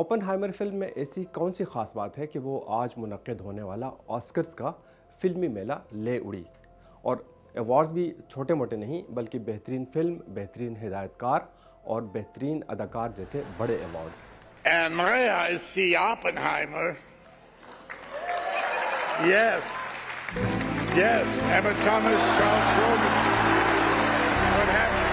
Oppenheimer film में ऐसी कौन सी खास बात है कि वो आज मुनक्किद होने वाला ऑस्कर्स का फिल्मी मेला ले उड़ी। और अवार्ड्स भी छोटे मोटे नहीं बल्कि बेहतरीन फिल्म, बेहतरीन हिदायतकार और बेहतरीन अदाकार जैसे बड़े awards. And my eyes see Oppenheimer. Yes. Yes. Emma Thomas, Charles Rogan. What happened?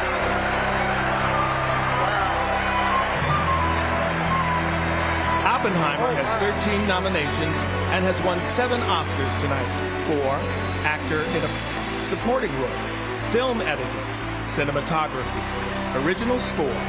Oppenheimer has 13 nominations and has won 7 Oscars tonight for actor in a supporting role, film editing, cinematography, original score.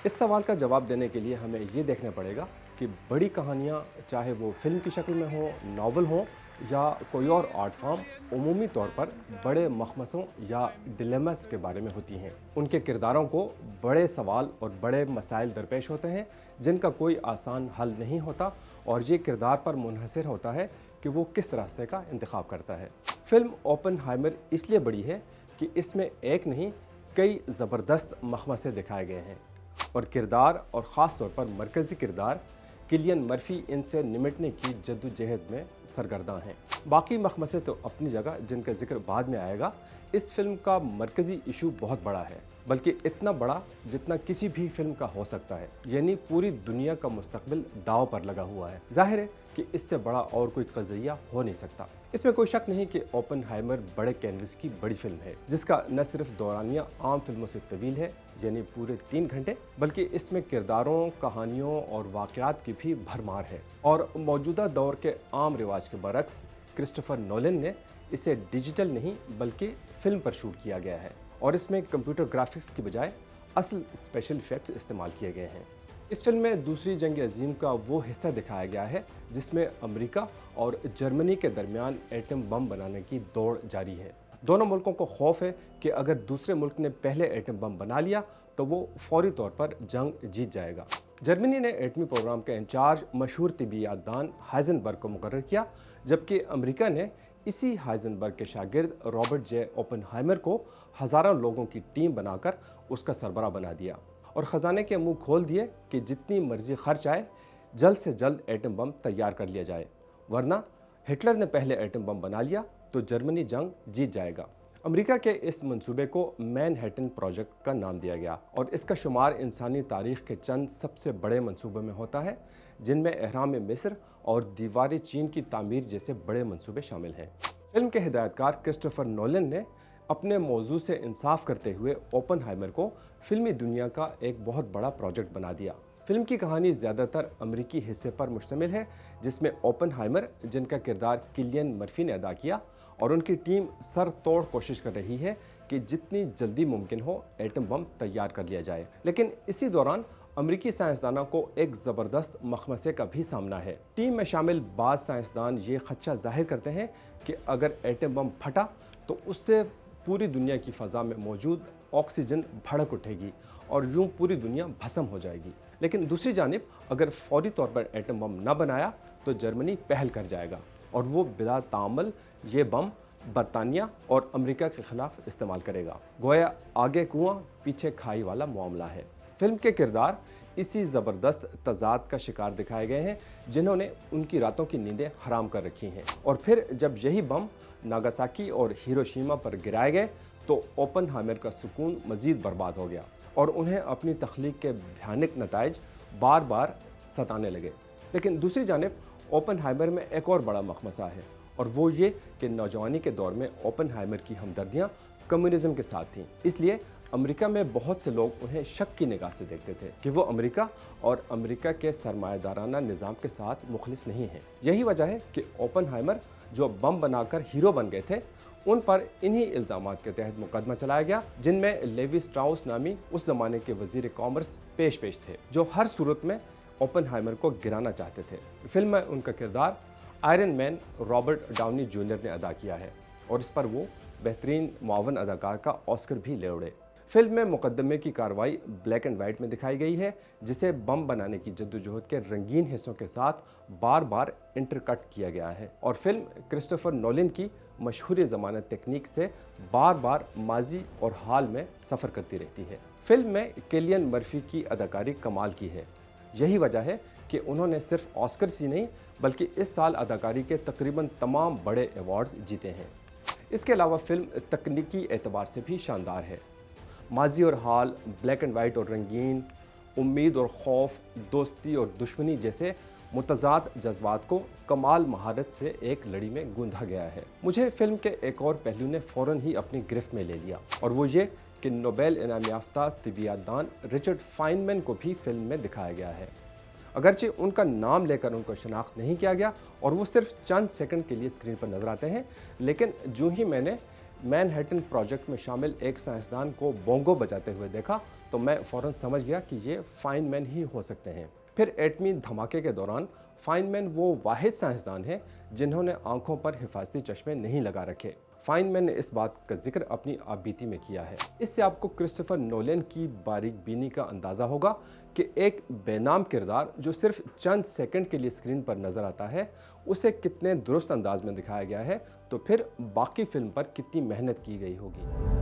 इस सवाल का जवाब देने के लिए हमें ये देखना पड़ेगा कि बड़ी कहानियाँ चाहे वो फिल्म की शक्ल में हो, नावल हो या कोई और आर्ट फॉर्म, उमूमी तौर पर बड़े मखमसों या डिलेमास के बारे में होती हैं। उनके किरदारों को बड़े सवाल और बड़े मसाइल दरपेश होते हैं जिनका कोई आसान हल नहीं होता, और ये किरदार पर मुनहसर होता है कि वो किस रास्ते का इंतखाब करता है। फिल्म ओपनहाइमर इसलिए बड़ी है कि इसमें एक नहीं कई ज़बरदस्त मखमसे दिखाए गए हैं, और किरदार और ख़ास तौर पर मरकज़ी किरदार किलियन मर्फी इनसे निमटने की जद्दोजहद में सरगर्दा हैं। बाकी मखमसे तो अपनी जगह जिनका जिक्र बाद में आएगा। इस फिल्म का मरकज़ी इशू बहुत बड़ा है, बल्कि इतना बड़ा जितना किसी भी फिल्म का हो सकता है, यानी पूरी दुनिया का मुस्तकबिल दाव पर लगा हुआ है। जाहिर है कि इससे बड़ा और कोई कज़िया हो नहीं सकता। इसमें कोई शक नहीं कि ओपनहाइमर बड़े कैनवस की बड़ी फिल्म है, जिसका न सिर्फ दौरानिया आम फिल्मों से तवील है यानी पूरे 3 घंटे, बल्कि इसमें किरदारों, कहानियों और वाक़यात की भी भरमार है। और मौजूदा दौर के आम रिवाज के बरक्स क्रिस्टोफर नोलन ने इसे डिजिटल नहीं बल्कि फिल्म पर शूट किया गया है, और इसमें कंप्यूटर ग्राफिक्स की बजाय असल स्पेशल इफ़ेक्ट्स इस्तेमाल किए गए हैं। इस फिल्म में दूसरी जंग अजीम का वो हिस्सा दिखाया गया है जिसमें अमेरिका और जर्मनी के दरमियान एटम बम बनाने की दौड़ जारी है। दोनों मुल्कों को खौफ है कि अगर दूसरे मुल्क ने पहले एटम बम बना लिया तो वो फौरी तौर पर जंग जीत जाएगा। जर्मनी ने एटमी प्रोग्राम के इंचार्ज मशहूर तिब्बियातदान हाइजेनबर्ग को मुकर्रर किया, जबकि अमेरिका ने इसी हाइजेनबर्ग के शागिर्द रॉबर्ट जे ओपनहाइमर को हज़ारों लोगों की टीम बनाकर उसका सरबराह बना दिया, और ख़जाने के मुंह खोल दिए कि जितनी मर्जी खर्च आए जल्द से जल्द एटम बम तैयार कर लिया जाए, वरना हिटलर ने पहले एटम बम बना लिया तो जर्मनी जंग जीत जाएगा। अमेरिका के इस मंसूबे को मैनहट्टन प्रोजेक्ट का नाम दिया गया, और इसका शुमार इंसानी तारीख़ के चंद सबसे बड़े मंसूबों में होता है, जिनमें एहराम मिस्र और दीवार चीन की तामीर जैसे बड़े मंसूबे शामिल हैं। फिल्म के हिदायतकार क्रिस्टोफर नोलन ने अपने मौजू से इंसाफ करते हुए ओपनहाइमर को फिल्मी दुनिया का एक बहुत बड़ा प्रोजेक्ट बना दिया। फिल्म की कहानी ज़्यादातर अमेरिकी हिस्से पर मुश्तमिल है, जिसमें ओपनहाइमर, जिनका किरदार किलियन मर्फी ने अदा किया, और उनकी टीम सर तोड़ कोशिश कर रही है कि जितनी जल्दी मुमकिन हो एटम बम तैयार कर लिया जाए। लेकिन इसी दौरान अमेरिकी साइंसदानों को एक ज़बरदस्त मखमसे का भी सामना है। टीम में शामिल बाज़ साइंसदान ये खदशा जाहिर करते हैं कि अगर एटम बम फटा तो उससे पूरी दुनिया की फ़ज़ा में मौजूद ऑक्सीजन भड़क उठेगी और यूँ पूरी दुनिया भस्म हो जाएगी। लेकिन दूसरी जानिब अगर फौरी तौर पर एटम बम न बनाया तो जर्मनी पहल कर जाएगा, और वो बिला तामल ये बम बरतानिया और अमेरिका के ख़िलाफ़ इस्तेमाल करेगा। गोया आगे कुआं पीछे खाई वाला मामला है। फिल्म के किरदार इसी ज़बरदस्त तज़ाद का शिकार दिखाए गए हैं जिन्होंने उनकी रातों की नींदें हराम कर रखी हैं, और फिर जब यही बम नागासाकी और हिरोशिमा पर गिराए गए तो ओपनहाइमर का सुकून मज़ीद बर्बाद हो गया, और उन्हें अपनी तख्लीक के भयानक नताइज बार बार सताने लगे। लेकिन दूसरी जानिब ओपनहाइमर में एक और बड़ा मखमसा है, और वो ये कि नौजवानी के दौर में ओपनहाइमर की हमदर्दियाँ कम्युनिज़म के साथ थीं। इसलिए अमेरिका में बहुत से लोग उन्हें शक की निगाह से देखते थे कि वो अमेरिका और अमेरिका के सरमायादाराना निज़ाम के साथ मुखलिस नहीं हैं। यही वजह है कि ओपनहाइमर जो बम बनाकर हीरो बन गए थे, उन पर इन्हीं इल्ज़ामात के तहत मुकदमा चलाया गया, जिनमें लेवी स्ट्राउस नामी उस ज़माने के वज़ीर कॉमर्स पेश थे, जो हर सूरत में ओपनहाइमर को गिराना चाहते थे। फिल्म में उनका किरदार iron man Robert Downey junior ने अदा किया है, और इस पर वो बेहतरीन मुआवन अदाकार का ऑस्कर भी ले उड़े। फिल्म में मुकदमे की कार्रवाई ब्लैक एंड वाइट में दिखाई गई है, जिसे बम बनाने की जद्दोजहद के रंगीन हिस्सों के साथ बार बार इंटरकट किया गया है, और फिल्म क्रिस्टोफर नोलन की मशहूर ज़मानत तकनीक से बार बार माजी और हाल में सफ़र करती रहती है। फिल्म में किलियन मर्फी की अदाकारी कमाल की है। यही वजह है कि उन्होंने सिर्फ ऑस्कर्स ही नहीं बल्कि इस साल अदाकारी के तकरीबन तमाम बड़े अवार्ड्स जीते हैं। इसके अलावा फिल्म तकनीकी एतबार से भी शानदार है। माजी और हाल, ब्लैक एंड वाइट और रंगीन, उम्मीद और खौफ, दोस्ती और दुश्मनी जैसे मुतज़ाद जज्बात को कमाल महारत से एक लड़ी में गूंधा गया है। मुझे फिल्म के एक और पहलू ने फ़ौरन ही अपनी गिरफ्त में ले लिया और वो ये कि नोबेल इनाम याफ्ता तिबियादान रिचर्ड फाइनमैन को भी फिल्म में दिखाया गया है। अगरचे उनका नाम लेकर उनको शनाख्त नहीं किया गया और वो सिर्फ चंद सेकंड के लिए स्क्रीन पर नजर आते हैं, लेकिन जो ही मैंने मैनहट्टन प्रोजेक्ट में शामिल एक साइंसदान को बोंगो बजाते हुए देखा तो मैं फ़ौरन समझ गया कि ये फाइनमैन ही हो सकते हैं। फिर एटमी धमाके के दौरान फाइनमैन वो वाहिद साइंसदान हैं जिन्होंने आंखों पर हिफाजती चश्मे नहीं लगा रखे। फाइनमैन ने इस बात का जिक्र अपनी आपबीती में किया है। इससे आपको क्रिस्टोफर नोलन की बारीक बीनी का अंदाज़ा होगा कि एक बेनाम किरदार जो सिर्फ चंद सेकंड के लिए स्क्रीन पर नज़र आता है उसे कितने दुरुस्त अंदाज में दिखाया गया है, तो फिर बाकी फिल्म पर कितनी मेहनत की गई होगी।